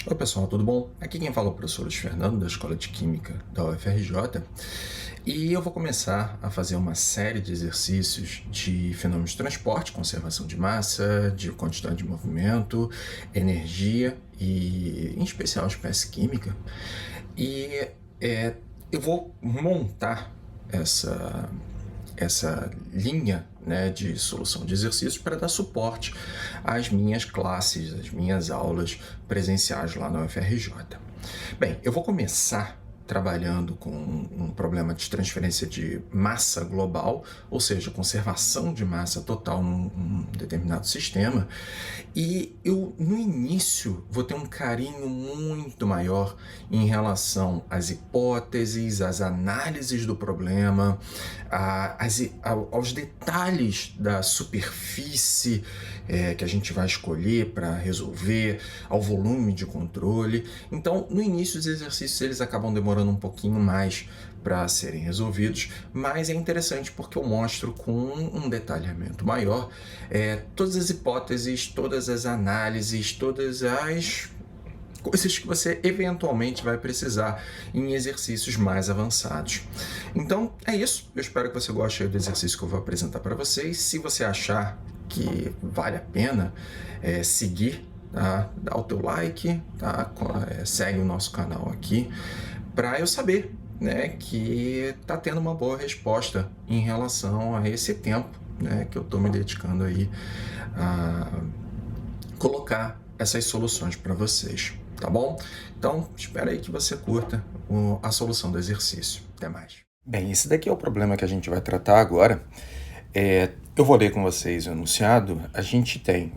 Oi pessoal, tudo bom? Aqui quem fala é o professor Luiz Fernando, da Escola de Química da UFRJ, e eu vou começar a fazer uma série de exercícios de fenômenos de transporte, conservação de massa, de quantidade de movimento, energia e, em especial, espécie química. E eu vou montar essa linha, né, de solução de exercícios para dar suporte às minhas classes, às minhas aulas presenciais lá na UFRJ. Bem, eu vou começar trabalhando com um problema de transferência de massa global, ou seja, conservação de massa total num determinado sistema, e eu, no início, vou ter um carinho muito maior em relação às hipóteses, às análises do problema, aos detalhes da superfície que a gente vai escolher para resolver, ao volume de controle. Então, no início, os exercícios eles acabam demorando um pouquinho mais para serem resolvidos, mas é interessante porque eu mostro com um detalhamento maior todas as hipóteses, todas as análises, todas as coisas que você eventualmente vai precisar em exercícios mais avançados. Então é isso, eu espero que você goste do exercício que eu vou apresentar para vocês. Se você achar que vale a pena seguir, tá? Dá o teu like, tá? Segue o nosso canal aqui para eu saber, né, que está tendo uma boa resposta em relação a esse tempo, né, que eu estou me dedicando aí a colocar essas soluções para vocês, tá bom? Então, espero aí que você curta a solução do exercício. Até mais. Bem, esse daqui é o problema que a gente vai tratar agora. Eu vou ler com vocês o enunciado. A gente tem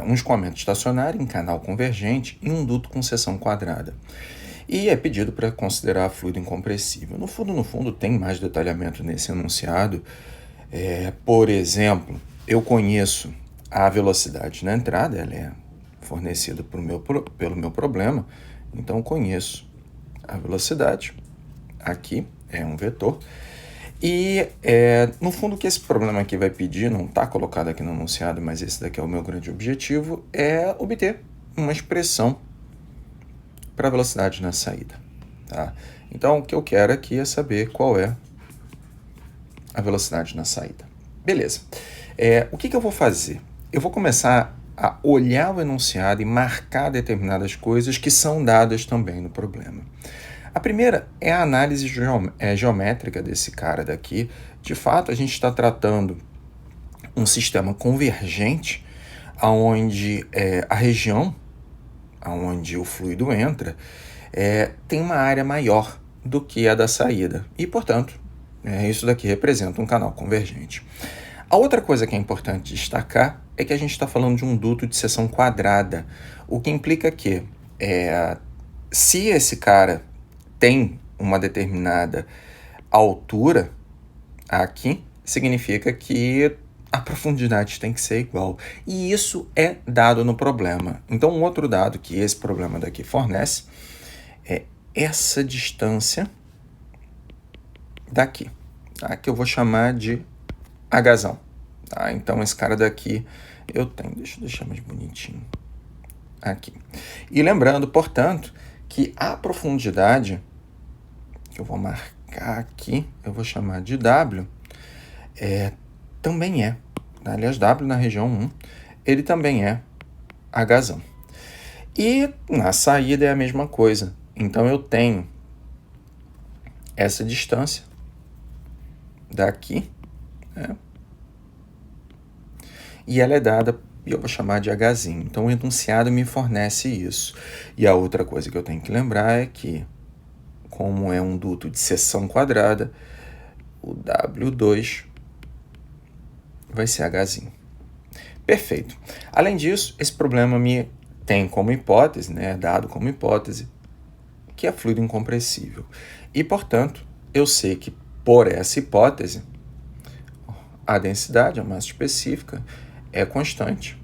um escoamento estacionário em canal convergente e um duto com seção quadrada. E é pedido para considerar fluido incompressível. No fundo, tem mais detalhamento nesse enunciado. Por exemplo, eu conheço a velocidade na entrada, ela é fornecida pelo meu problema, então conheço a velocidade. Aqui é um vetor. E, no fundo, o que esse problema aqui vai pedir, não está colocado aqui no enunciado, mas esse daqui é o meu grande objetivo, é obter uma expressão para a velocidade na saída. Tá? Então, o que eu quero aqui é saber qual é a velocidade na saída. Beleza. O que eu vou fazer? Eu vou começar a olhar o enunciado e marcar determinadas coisas que são dadas também no problema. A primeira é a análise geométrica desse cara daqui. De fato, a gente está tratando um sistema convergente, onde a região onde o fluido entra tem uma área maior do que a da saída. E, portanto, isso daqui representa um canal convergente. A outra coisa que é importante destacar é que a gente está falando de um duto de seção quadrada, o que implica que se esse cara tem uma determinada altura aqui, significa que a profundidade tem que ser igual. E isso é dado no problema. Então, um outro dado que esse problema daqui fornece é essa distância daqui, tá? Que eu vou chamar de Hzão. Tá? Então, esse cara daqui eu tenho. Deixa eu deixar mais bonitinho. Aqui. E lembrando, portanto, que a profundidade, que eu vou marcar aqui, eu vou chamar de W, também é. Aliás, W na região 1, ele também é Hzão. E na saída é a mesma coisa. Então, eu tenho essa distância daqui, né? E ela é dada, e eu vou chamar de Hzinho. Então, o enunciado me fornece isso. E a outra coisa que eu tenho que lembrar é que, como é um duto de seção quadrada, o W2 vai ser Hzinho. Perfeito. Além disso, esse problema me tem como hipótese, né, dado como hipótese, que é fluido incompressível. E, portanto, eu sei que, por essa hipótese, a densidade, a massa específica, é constante.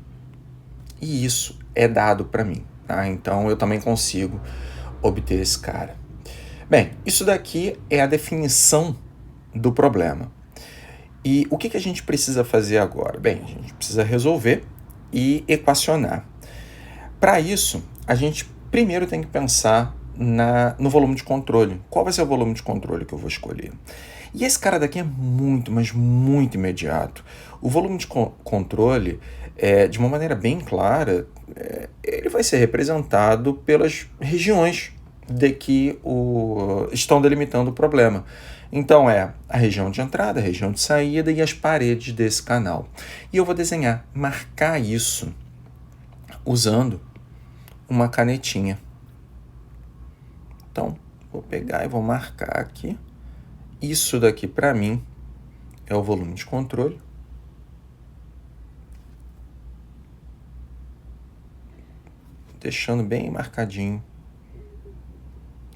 E isso é dado para mim. Tá? Então, eu também consigo obter esse cara. Bem, isso daqui é a definição do problema. E o que a gente precisa fazer agora? Bem, a gente precisa resolver e equacionar. Para isso, a gente primeiro tem que pensar no volume de controle. Qual vai ser o volume de controle que eu vou escolher? E esse cara daqui é muito, mas muito imediato. O volume de controle, de uma maneira bem clara, ele vai ser representado pelas regiões de que estão delimitando o problema. Então é a região de entrada, a região de saída e as paredes desse canal. E eu vou desenhar, marcar isso usando uma canetinha. Então, vou pegar e vou marcar aqui. Isso daqui para mim é o volume de controle. Deixando bem marcadinho.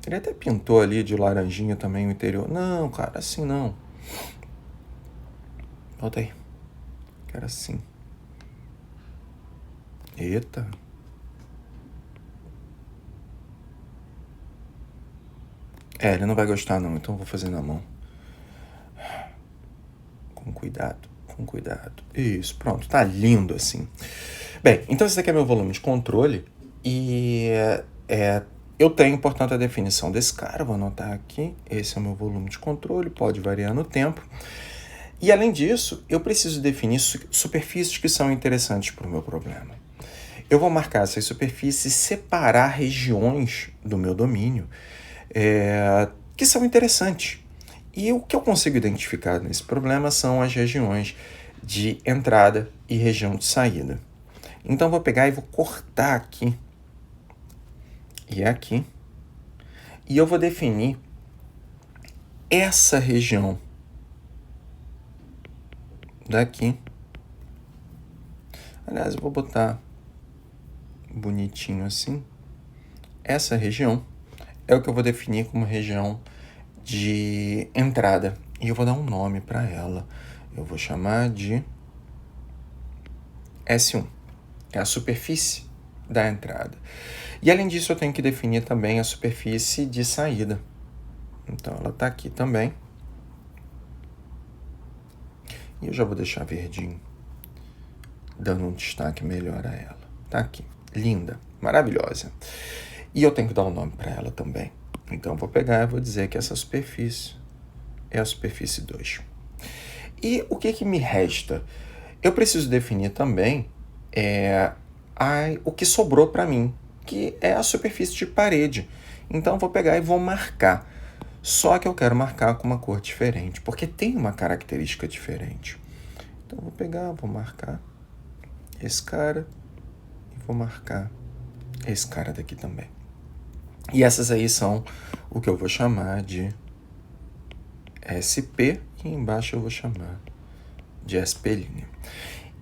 Ele até pintou ali de laranjinha também o interior. Não, cara, assim não. Volta aí. Quero assim. Eita. Ele não vai gostar não, então vou fazer na mão. Com cuidado, com cuidado. Isso, pronto, tá lindo assim. Bem, então esse daqui é meu volume de controle e eu tenho, portanto, a definição desse cara, vou anotar aqui, esse é o meu volume de controle, pode variar no tempo. E além disso, eu preciso definir superfícies que são interessantes para o meu problema. Eu vou marcar essas superfícies, separar regiões do meu domínio que são interessantes. E o que eu consigo identificar nesse problema são as regiões de entrada e região de saída. Então, vou pegar e vou cortar aqui e aqui. E eu vou definir essa região daqui. Aliás, eu vou botar bonitinho assim. Essa região é o que eu vou definir como região de entrada. E eu vou dar um nome para ela. Eu vou chamar de S1. É a superfície da entrada. E além disso, eu tenho que definir também a superfície de saída. Então, ela está aqui também. E eu já vou deixar verdinho, dando um destaque melhor a ela. Tá aqui. Linda, maravilhosa. E eu tenho que dar um nome para ela também. Então, eu vou pegar e vou dizer que essa superfície é a superfície 2. E o que me resta? Eu preciso definir também o que sobrou para mim, que é a superfície de parede. Então, eu vou pegar e vou marcar. Só que eu quero marcar com uma cor diferente, porque tem uma característica diferente. Então, eu vou pegar, vou marcar esse cara e vou marcar esse cara daqui também. E essas aí são o que eu vou chamar de SP e embaixo eu vou chamar de SP'.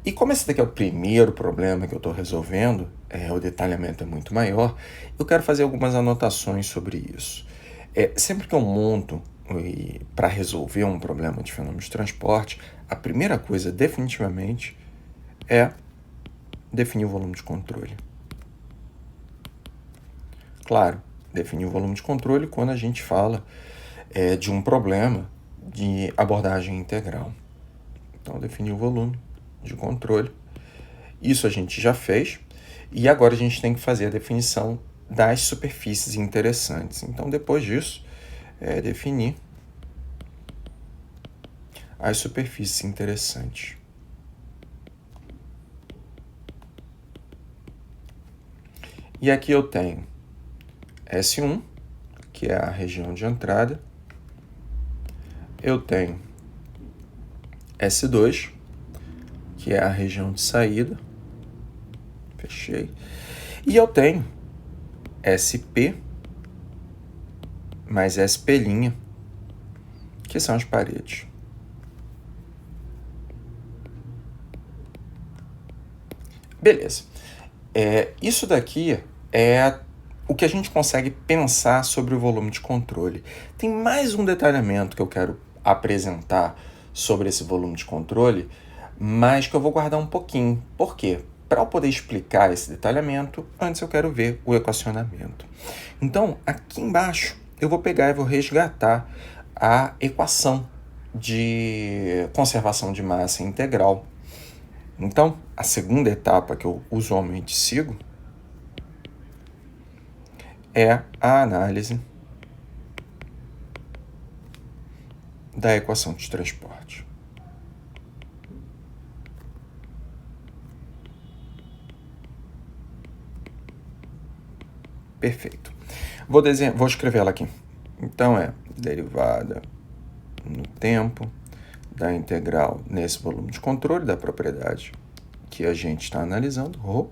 E como esse daqui é o primeiro problema que eu estou resolvendo, o detalhamento é muito maior, eu quero fazer algumas anotações sobre isso. Sempre que eu monto para resolver um problema de fenômeno de transporte, a primeira coisa definitivamente é definir o volume de controle. Claro, definir o volume de controle quando a gente fala de um problema de abordagem integral. Então, definir o volume de controle. Isso a gente já fez. E agora a gente tem que fazer a definição das superfícies interessantes. Então, depois disso, definir as superfícies interessantes. E aqui eu tenho S1, que é a região de entrada. Eu tenho S2, que é a região de saída. Fechei. E eu tenho SP mais SP', que são as paredes. Beleza. Isso daqui é o que a gente consegue pensar sobre o volume de controle. Tem mais um detalhamento que eu quero apresentar sobre esse volume de controle, mas que eu vou guardar um pouquinho. Por quê? Para eu poder explicar esse detalhamento, antes eu quero ver o equacionamento. Então, aqui embaixo, eu vou pegar e vou resgatar a equação de conservação de massa integral. Então, a segunda etapa que eu usualmente sigo é a análise da equação de transporte. Perfeito. Vou escrever ela aqui. Então, é derivada no tempo da integral nesse volume de controle da propriedade que a gente está analisando, ρ,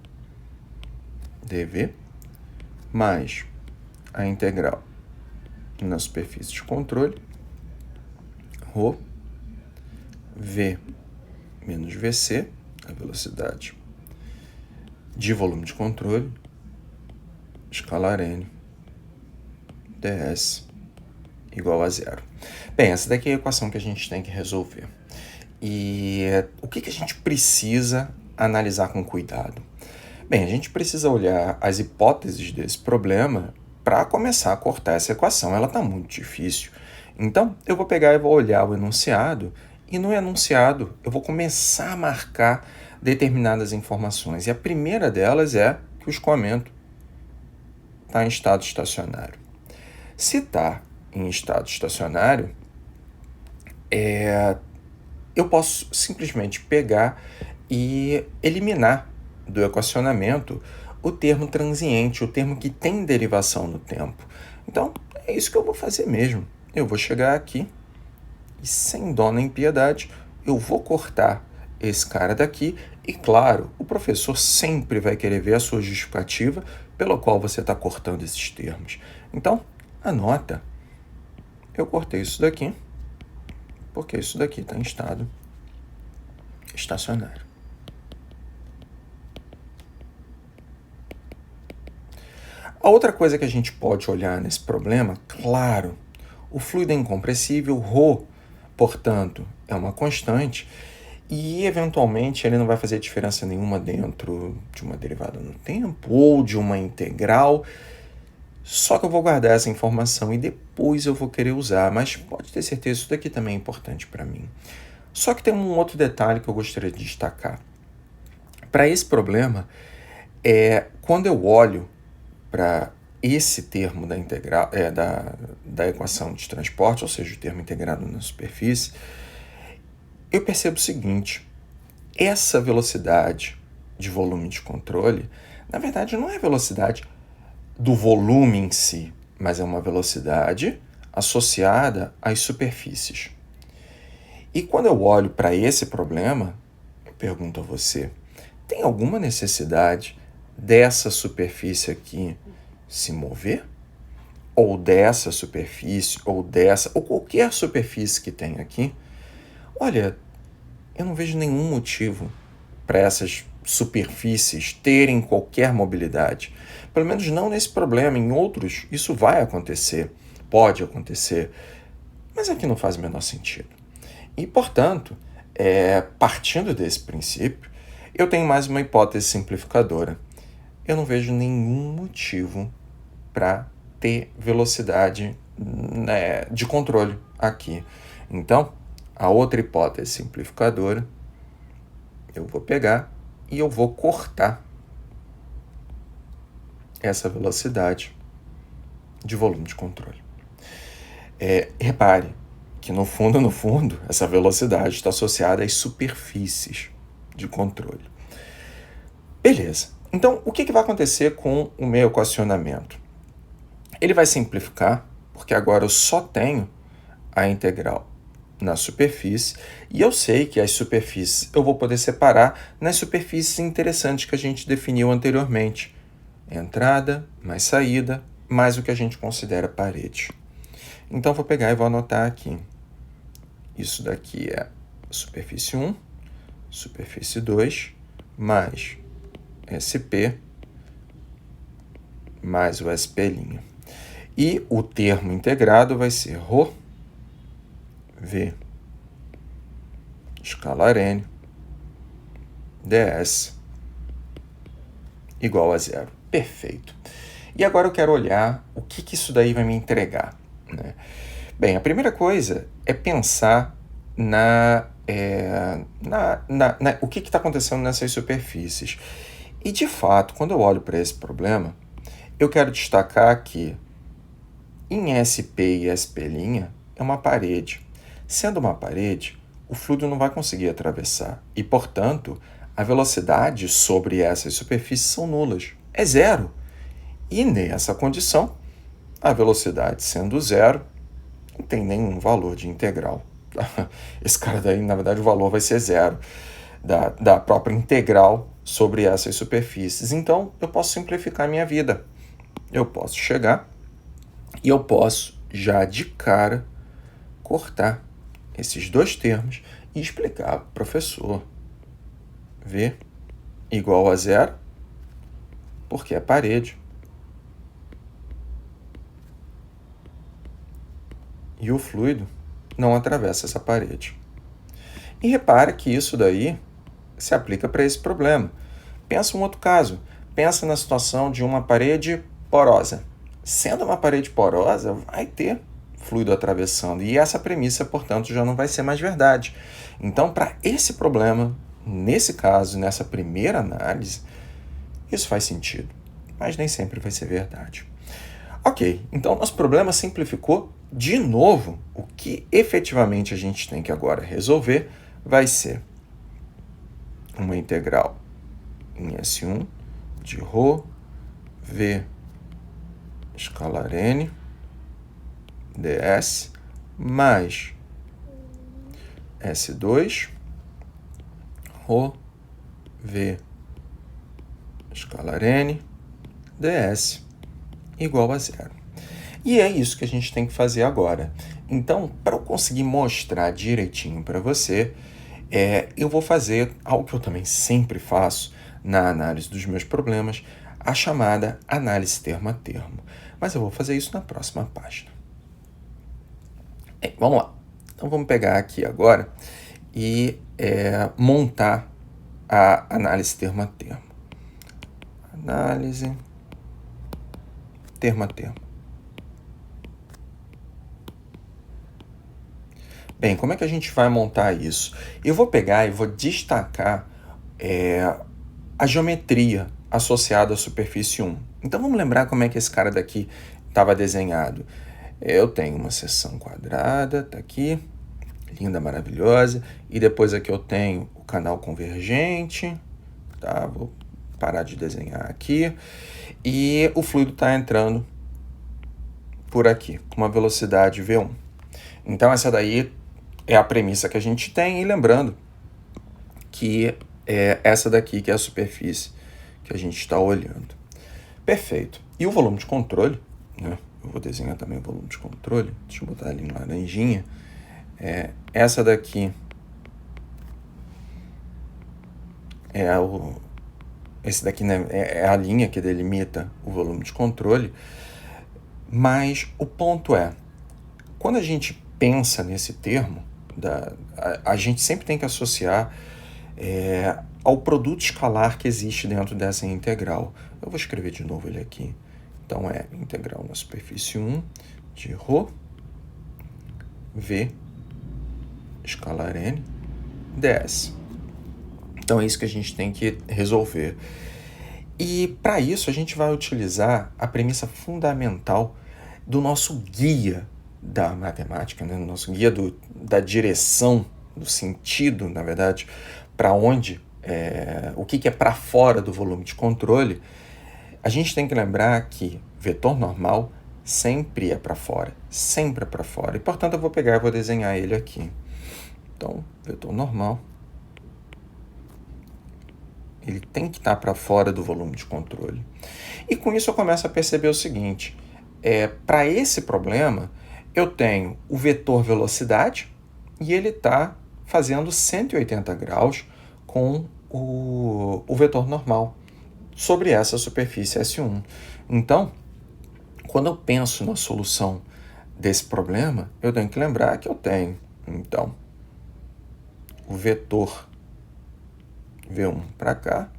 dv, mais a integral na superfície de controle, ρ, v menos vc, a velocidade de volume de controle, escalar n, ds igual a zero. Bem, essa daqui é a equação que a gente tem que resolver. E o que a gente precisa analisar com cuidado? Bem, a gente precisa olhar as hipóteses desse problema para começar a cortar essa equação. Ela está muito difícil. Então, eu vou pegar e vou olhar o enunciado, e no enunciado eu vou começar a marcar determinadas informações. E a primeira delas é que o escoamento está em estado estacionário. Se está em estado estacionário, eu posso simplesmente pegar e eliminar do equacionamento o termo transiente, o termo que tem derivação no tempo. Então, é isso que eu vou fazer mesmo. Eu vou chegar aqui e, sem dó nem piedade, eu vou cortar esse cara daqui. E, claro, o professor sempre vai querer ver a sua justificativa pela qual você está cortando esses termos. Então, anota. Eu cortei isso daqui, porque isso daqui está em estado estacionário. A outra coisa que a gente pode olhar nesse problema, claro, o fluido é incompressível, ρ, portanto, é uma constante, e eventualmente ele não vai fazer diferença nenhuma dentro de uma derivada no tempo ou de uma integral. Só que eu vou guardar essa informação e depois eu vou querer usar, mas pode ter certeza, isso daqui também é importante para mim. Só que tem um outro detalhe que eu gostaria de destacar. Para esse problema, quando eu olho para esse termo da integral, da equação de transporte, ou seja, o termo integrado na superfície, eu percebo o seguinte: essa velocidade de volume de controle, na verdade, não é a velocidade do volume em si, mas é uma velocidade associada às superfícies. E quando eu olho para esse problema, eu pergunto a você, tem alguma necessidade dessa superfície aqui se mover? Ou dessa superfície, ou dessa, ou qualquer superfície que tem aqui? Olha, eu não vejo nenhum motivo para essas superfícies terem qualquer mobilidade. Pelo menos não nesse problema. Em outros, isso vai acontecer, pode acontecer, mas aqui não faz o menor sentido. E, portanto, partindo desse princípio, eu tenho mais uma hipótese simplificadora. Eu não vejo nenhum motivo para ter velocidade, de controle aqui. Então, a outra hipótese simplificadora, eu vou pegar e eu vou cortar essa velocidade de volume de controle. Repare que, no fundo, essa velocidade está associada às superfícies de controle. Beleza. Então, o que vai acontecer com o meu equacionamento? Ele vai simplificar, porque agora eu só tenho a integral na superfície, e eu sei que as superfícies eu vou poder separar nas superfícies interessantes que a gente definiu anteriormente. Entrada, mais saída, mais o que a gente considera parede. Então, vou pegar e vou anotar aqui. Isso daqui é superfície 1, superfície 2, mais SP, mais o SP'. E o termo integrado vai ser ρ, V, escalar N, ds, igual a zero. Perfeito. E agora eu quero olhar o que isso daí vai me entregar, né? Bem, a primeira coisa é pensar o que está acontecendo nessas superfícies. E, de fato, quando eu olho para esse problema, eu quero destacar que em SP e SP' é uma parede. Sendo uma parede, o fluido não vai conseguir atravessar e, portanto, a velocidade sobre essas superfícies são nulas. É zero. E nessa condição, a velocidade sendo zero, não tem nenhum valor de integral. Esse cara daí, na verdade, o valor vai ser zero da própria integral sobre essas superfícies. Então, eu posso simplificar a minha vida. Eu posso chegar e eu posso, já de cara, cortar esses dois termos e explicar para o professor. V igual a zero, porque é parede. E o fluido não atravessa essa parede. E repara que isso daí se aplica para esse problema. Pensa um outro caso. Pensa na situação de uma parede porosa. Sendo uma parede porosa, vai ter fluido atravessando. E essa premissa, portanto, já não vai ser mais verdade. Então, para esse problema, nesse caso, nessa primeira análise, isso faz sentido. Mas nem sempre vai ser verdade. Ok, então nosso problema simplificou de novo. O que efetivamente a gente tem que agora resolver vai ser uma integral em S1 de ρ v escalar n ds mais S2 ρ v escalar n ds igual a zero. E é isso que a gente tem que fazer agora. Então, para eu conseguir mostrar direitinho para você, eu vou fazer algo que eu também sempre faço na análise dos meus problemas, a chamada análise termo a termo. Mas eu vou fazer isso na próxima página. Vamos lá. Então, vamos pegar aqui agora e montar a análise termo a termo. Análise termo a termo. Bem, como é que a gente vai montar isso? Eu vou pegar e vou destacar a geometria associada à superfície 1. Então, vamos lembrar como é que esse cara daqui estava desenhado. Eu tenho uma seção quadrada, tá aqui, linda, maravilhosa. E depois aqui eu tenho o canal convergente, tá? Vou parar de desenhar aqui. E o fluido está entrando por aqui, com uma velocidade V1. Então, essa daí é a premissa que a gente tem, e lembrando que é essa daqui que é a superfície que a gente está olhando. Perfeito. E o volume de controle, né? Eu vou desenhar também o volume de controle, deixa eu botar ali em laranjinha. Essa daqui esse daqui, né, é a linha que delimita o volume de controle, mas o ponto é, quando a gente pensa nesse termo, a gente sempre tem que associar ao produto escalar que existe dentro dessa integral. Eu vou escrever de novo ele aqui. Então, é integral na superfície 1 de ρ v escalar n ds. Então, é isso que a gente tem que resolver. E, para isso, a gente vai utilizar a premissa fundamental do nosso guia da matemática, né? Nosso guia da direção, do sentido, na verdade, para onde, o que é para fora do volume de controle. A gente tem que lembrar que vetor normal sempre é para fora, sempre é para fora. E, portanto, eu vou pegar e vou desenhar ele aqui. Então, vetor normal, ele tem que estar para fora do volume de controle. E com isso eu começo a perceber o seguinte, para esse problema, eu tenho o vetor velocidade e ele está fazendo 180 graus com o vetor normal sobre essa superfície S1. Então, quando eu penso na solução desse problema, eu tenho que lembrar que eu tenho, então, o vetor V1 para cá,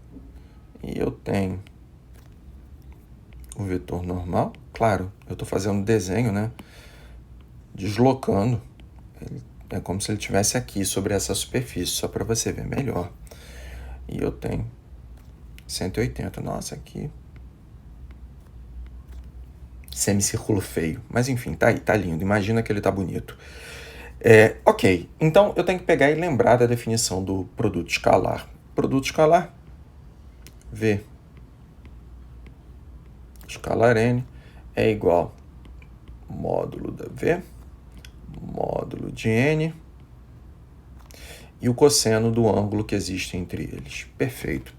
e eu tenho o vetor normal. Claro, eu estou fazendo desenho, né? Deslocando. É como se ele estivesse aqui sobre essa superfície, só para você ver melhor. E eu tenho 180. Nossa, aqui semicírculo feio. Mas enfim, tá aí, tá lindo. Imagina que ele tá bonito. Ok, então eu tenho que pegar e lembrar da definição do produto escalar. Produto escalar, V escalar N é igual módulo da V, módulo de N, e o cosseno do ângulo que existe entre eles. Perfeito.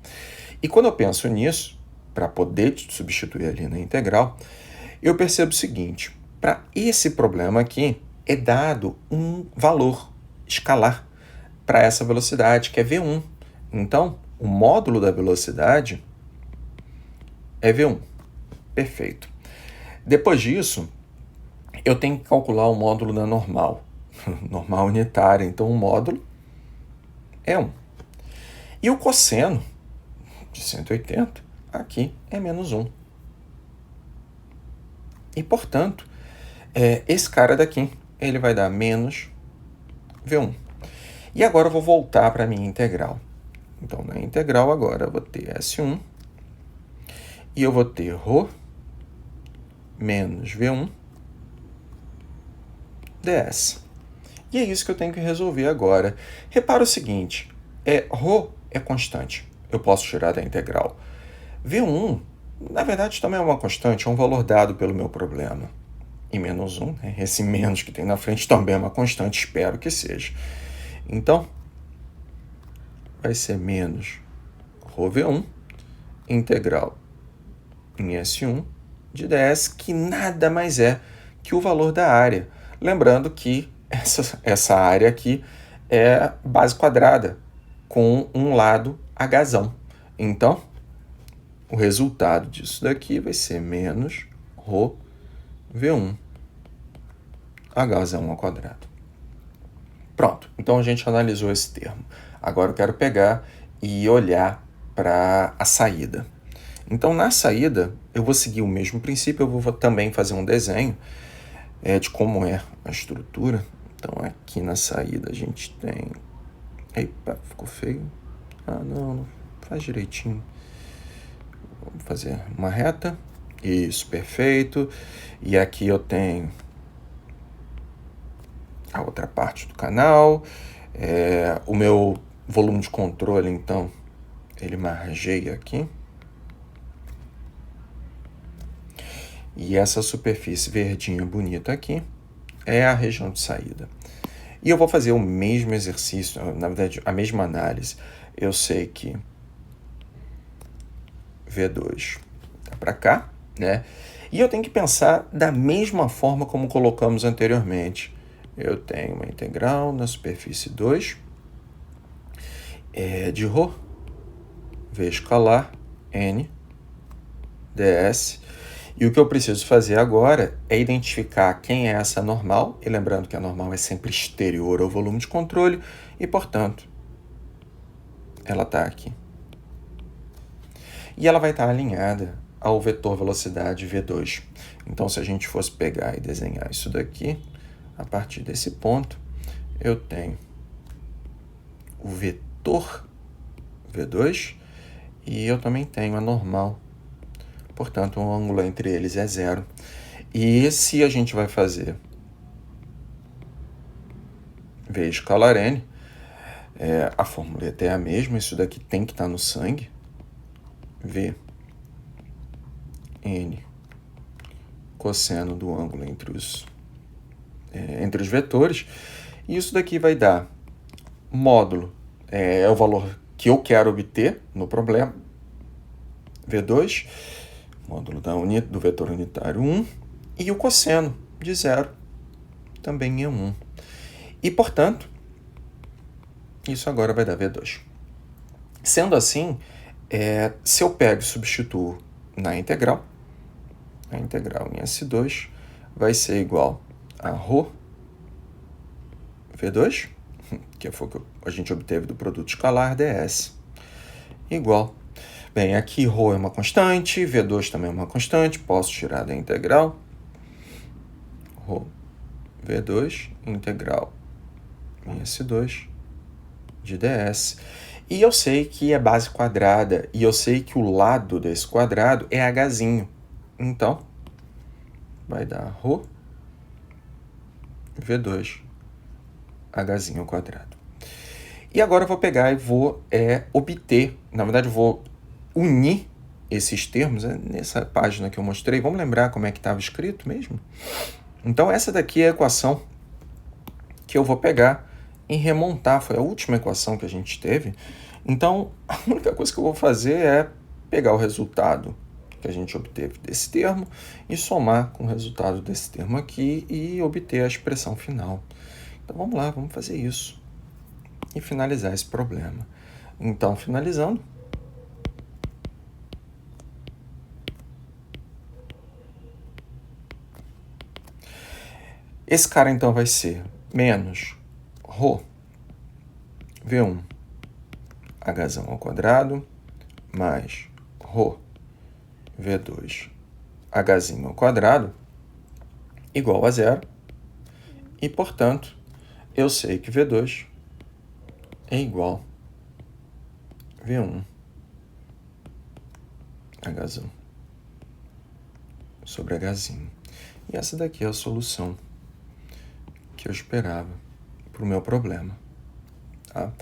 E quando eu penso nisso, para poder substituir ali na integral, eu percebo o seguinte: para esse problema aqui, é dado um valor escalar para essa velocidade, que é V1. Então, o módulo da velocidade é V1. Perfeito. Depois disso, eu tenho que calcular o módulo da normal. Normal unitária. Então, o módulo é 1. E o cosseno de 180 aqui é menos 1. E, portanto, esse cara daqui, ele vai dar menos V1. E agora eu vou voltar para a minha integral. Então, na integral agora eu vou ter S1 e eu vou ter ρ menos V1 ds. E é isso que eu tenho que resolver agora. Repara o seguinte, ρ é constante. Eu posso tirar da integral. V1, na verdade, também é uma constante, é um valor dado pelo meu problema. E menos 1, né? Esse menos que tem na frente também é uma constante, espero que seja. Então, vai ser menos ρv1 integral em S1 de ds, que nada mais é que o valor da área. Lembrando que essa área aqui é base quadrada, com um lado hzão. Então, o resultado disso daqui vai ser menos ρv1 hzão ao quadrado. Pronto, então a gente analisou esse termo. Agora eu quero pegar e olhar para a saída. Então, na saída, eu vou seguir o mesmo princípio, eu vou também fazer um desenho de como é a estrutura. Então, aqui na saída a gente tem... Eita, ficou feio. Não faz direitinho. Vamos fazer uma reta. Isso, perfeito. E aqui eu tenho a outra parte do canal. O meu volume de controle, então, ele margeia aqui. E essa superfície verdinha bonita aqui é a região de saída. E eu vou fazer o mesmo exercício, na verdade, a mesma análise. Eu sei que V2 tá para cá, né? E eu tenho que pensar da mesma forma como colocamos anteriormente. Eu tenho uma integral na superfície 2 de ρ, V escalar, N, ds. E o que eu preciso fazer agora é identificar quem é essa normal, e lembrando que a normal é sempre exterior ao volume de controle, e, portanto, ela está aqui. E ela vai estar alinhada ao vetor velocidade V2. Então, se a gente fosse pegar e desenhar isso daqui, a partir desse ponto, eu tenho o vetor V2 e eu também tenho a normal. Portanto, o ângulo entre eles é 0. E se a gente vai fazer V escalar N, a fórmula é até a mesma, isso daqui tem que estar no sangue. V N cosseno do ângulo entre os vetores. E isso daqui vai dar módulo, é o valor que eu quero obter no problema, V2, módulo do vetor unitário 1, e o cosseno de 0 também é 1. E, portanto, isso agora vai dar V2. Sendo assim, se eu pego e substituo na integral, a integral em S2 vai ser igual a ρ V2, que foi o que a gente obteve do produto escalar ds, igual. Bem, aqui ρ é uma constante, V2 também é uma constante, posso tirar da integral. ρ V2 integral em S2 de ds. E eu sei que é base quadrada, e eu sei que o lado desse quadrado é hzinho. Então, vai dar Rho V2 Hzinho ao quadrado. E agora eu vou pegar e vou obter, na verdade eu vou unir esses termos, nessa página que eu mostrei. Vamos lembrar como é que estava escrito mesmo? Então essa daqui é a equação que eu vou pegar e remontar. Foi a última equação que a gente teve. Então a única coisa que eu vou fazer é pegar o resultado que a gente obteve desse termo e somar com o resultado desse termo aqui e obter a expressão final. Então vamos lá, vamos fazer isso e finalizar esse problema. Então, finalizando, esse cara então vai ser menos Rho V1 Hzão ao quadrado mais Rho V2 Hzinho ao quadrado igual a zero. E, portanto, eu sei que V2 é igual a V1 Hzão sobre Hzinho. E essa daqui é a solução que eu esperava para o meu problema. Tá?